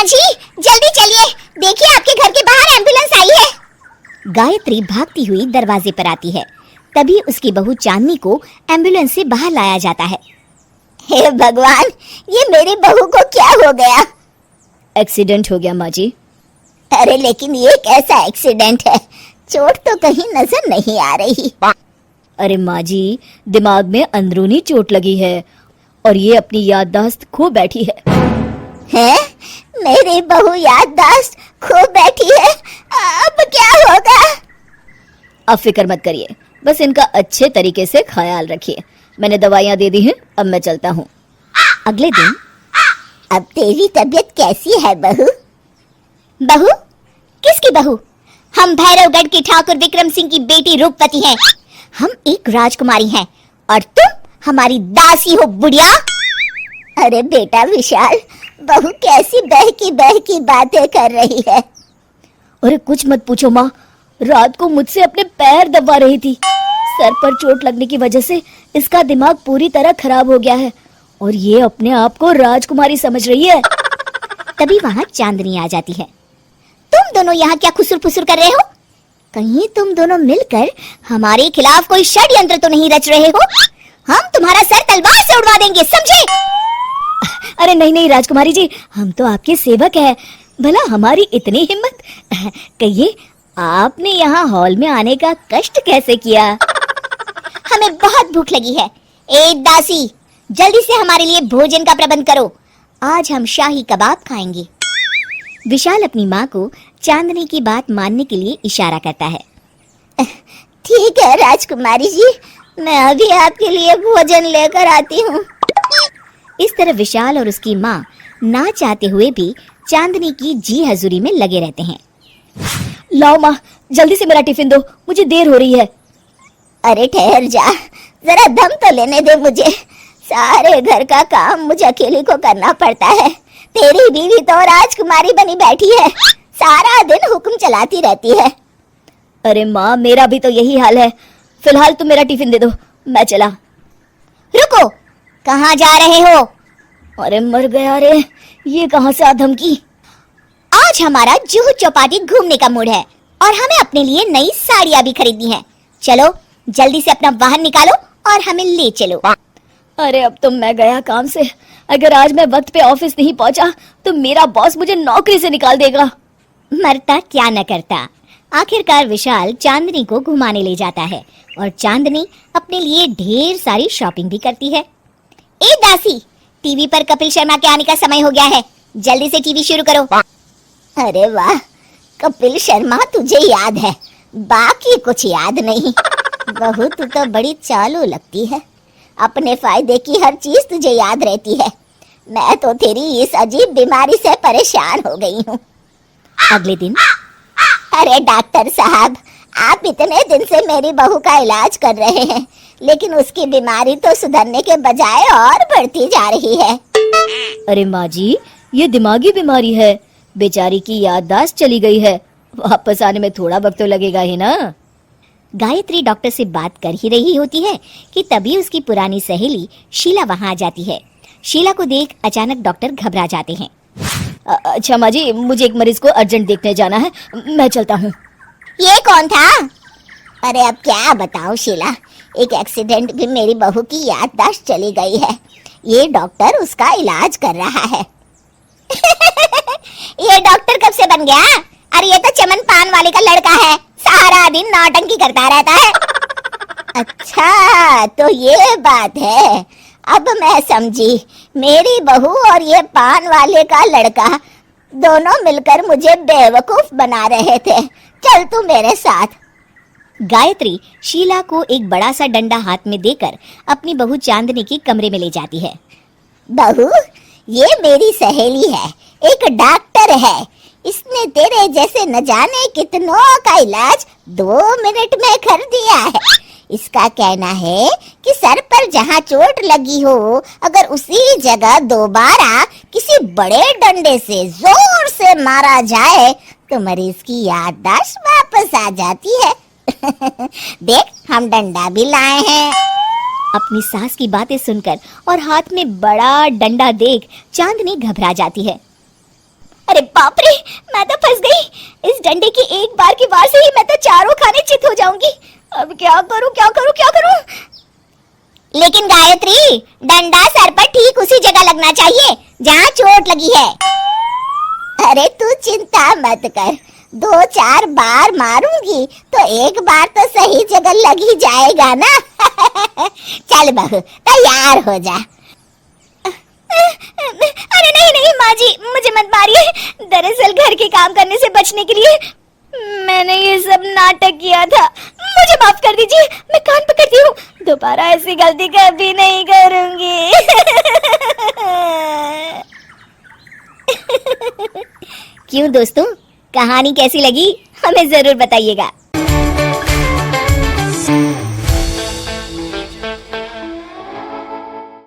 माँ जी जल्दी चलिए, देखिए आपके घर के बाहर एम्बुलेंस आई है। गायत्री भागती हुई दरवाजे पर आती है। तभी उसकी बहू चांदनी को एम्बुलेंस से बाहर लाया जाता है। हे भगवान, ये मेरी बहू को क्या हो गया? एक्सीडेंट हो गया माँ जी। अरे लेकिन ये कैसा एक्सीडेंट है? चोट तो कहीं नजर नहीं आ रही। अरे माँ जी, दिमाग में अंदरूनी चोट लगी है और ये अपनी याददाश्त खो बैठी है। हैं? मेरी बहू याददाश्त खो बैठी है, अब क्या होगा? अब फिक्र मत करिए, बस इनका अच्छे तरीके से ख्याल रखिए। मैंने दवाइयाँ दे दी हैं, अब मैं चलता हूँ। अगले दिन। अब तेरी तबीयत कैसी है बहू? बहू? किसकी बहू? हम भैरवगढ़ के ठाकुर विक्रम सिंह की बेटी रूपवती हैं। हम एक राजकुमारी हैं और तुम हमारी दासी हो बुढ़िया। अरे बेटा विशाल, बहू कैसी बहकी बातें कर रही है। अरे कुछ मत पूछो माँ, रात को मुझसे अपने पैर दबा रही थी। सर पर चोट लगने की वजह से इसका दिमाग पूरी तरह खराब हो गया है और ये अपने आप को राजकुमारी समझ रही है। तभी वहाँ चांदनी आ जाती है। तुम दोनों यहाँ क्या खुसुर फुसुर कर रहे हो? कहीं तुम दोनों मिलकर हमारे खिलाफ कोई षड्यंत्र तो नहीं रच रहे हो? हम तुम्हारा सर तलवार से उड़वा देंगे, समझे? अरे नहीं नहीं राजकुमारी जी, हम तो आपके सेवक हैं। भला हमारी इतनी हिम्मत? कहिए, आपने यहाँ हॉल में आने का कष्ट कैसे किया? हमें बहुत भूख लगी है। ए दासी, जल्दी से हमारे लिए भोजन का प्रबंध करो। आज हम शाही कबाब खाएंगे। विशाल अपनी माँ को चांदनी की बात मानने के लिए इशारा करता है। ठीक है राजकुमारी जी, मैं अभी आपके लिए भोजन लेकर आती हूँ। इस तरह विशाल और उसकी माँ ना चाहते हुए भी चांदनी की जी हजूरी में लगे रहते हैं। लाओ माँ, जल्दी से मेरा टिफिन दो, मुझे देर हो रही है। अरे ठहर जा, जरा दम तो लेने दे मुझे। सारे घर का काम मुझे अकेले को करना पड़ता है। तेरी बीवी तो राजकुमारी बनी बैठी है, सारा दिन हुक्म चलाती रहती है। अरे माँ, मेरा भी तो यही हाल है। फिलहाल तुम मेरा टिफिन दे दो, मैं चला। रुको, कहाँ जा रहे हो? अरे मर गया रे, ये कहाँ से आ धमकी? आज हमारा जुहू चौपाटी घूमने का मूड है और हमें अपने लिए नई साड़ियाँ भी खरीदनी है। चलो जल्दी से अपना वाहन निकालो और हमें ले चलो। अरे अब तो मैं गया काम से। अगर आज मैं वक्त पे ऑफिस नहीं पहुंचा तो मेरा बॉस मुझे नौकरी से निकाल देगा। मरता क्या न करता। आखिरकार विशाल चांदनी को घुमाने ले जाता है और चांदनी अपने लिए ढेर सारी शॉपिंग भी करती है। ए दासी, टीवी पर कपिल शर्मा के आने का समय हो गया है, जल्दी से टीवी शुरू करो। अरे वाह, कपिल शर्मा तुझे याद है, बाकी कुछ याद नहीं। बहू तू तो बड़ी चालू लगती है, अपने फायदे की हर चीज तुझे याद रहती है। मैं तो तेरी इस अजीब बीमारी से परेशान हो गई हूँ। अगले दिन। अरे डॉक्टर साहब, आप इतने दिन से मेरी बहू का इलाज कर रहे हैं, लेकिन उसकी बीमारी तो सुधरने के बजाय और बढ़ती जा रही है। अरे माँ जी, ये दिमागी बीमारी है, बेचारी की याददाश्त चली गई है। वापस आने में थोड़ा वक्त तो लगेगा ही ना। गायत्री डॉक्टर से बात कर ही रही होती है कि तभी उसकी पुरानी सहेली शीला वहाँ आ जाती है। शीला को देख अचानक डॉक्टर घबरा जाते हैं। अच्छा माँ जी, मुझे एक मरीज को अर्जेंट देखने जाना है, मैं चलता हूँ। ये कौन था? अरे अब क्या बताऊँ शीला, एक एक्सीडेंट भी मेरी बहू की याददाश्त चली गई है। ये डॉक्टर उसका इलाज कर रहा है। ये डॉक्टर कब से बन गया? अरे ये तो चमन पान वाले का लड़का है, सारा दिन नौटंकी करता रहता है। अच्छा तो ये बात है, अब मैं समझी। मेरी बहू और ये पान वाले का लड़का दोनों मिलकर मुझे बेवकूफ बना रहे थे। चल तू मेरे साथ। गायत्री शीला को एक बड़ा सा डंडा हाथ में देकर अपनी बहू चांदनी के कमरे में ले जाती है। बहू, ये मेरी सहेली है, एक डॉक्टर है। इसने तेरे जैसे न जाने कितनों का इलाज 2 मिनट में कर दिया है। इसका कहना है कि सर पर जहाँ चोट लगी हो, अगर उसी जगह दोबारा किसी बड़े डंडे से जोर से मारा जाए तो मरीज की याददाश्त वापस आ जाती है। देख, हम डंडा भी लाए हैं। अपनी सास की बातें सुनकर और हाथ में बड़ा डंडा देख चांदनी घबरा जाती है। अरे बाप रे, मैं तो फंस गई। इस डंडे की एक बार की वार से ही मैं तो चारों खाने चित हो जाऊंगी। अब क्या करूं, क्या करूं, क्या करूं? लेकिन गायत्री, डंडा सर पर ठीक उसी जगह लगना चाहिए जहाँ चोट लगी है। अरे तू चिंता मत कर, 2-4 बार मारूंगी तो एक बार तो सही जगह लग ही जाएगा ना। चल बहू, तैयार हो जा। अरे नहीं नहीं माँ जी, मुझे मत मारिए। दरअसल घर के काम करने से बचने के लिए मैंने ये सब नाटक किया था। मुझे माफ कर दीजिए, मैं कान पकड़ती हूँ। दोबारा ऐसी गलती कभी नहीं करूंगी। क्यों दोस्तों, कहानी कैसी लगी हमें जरूर बताइएगा।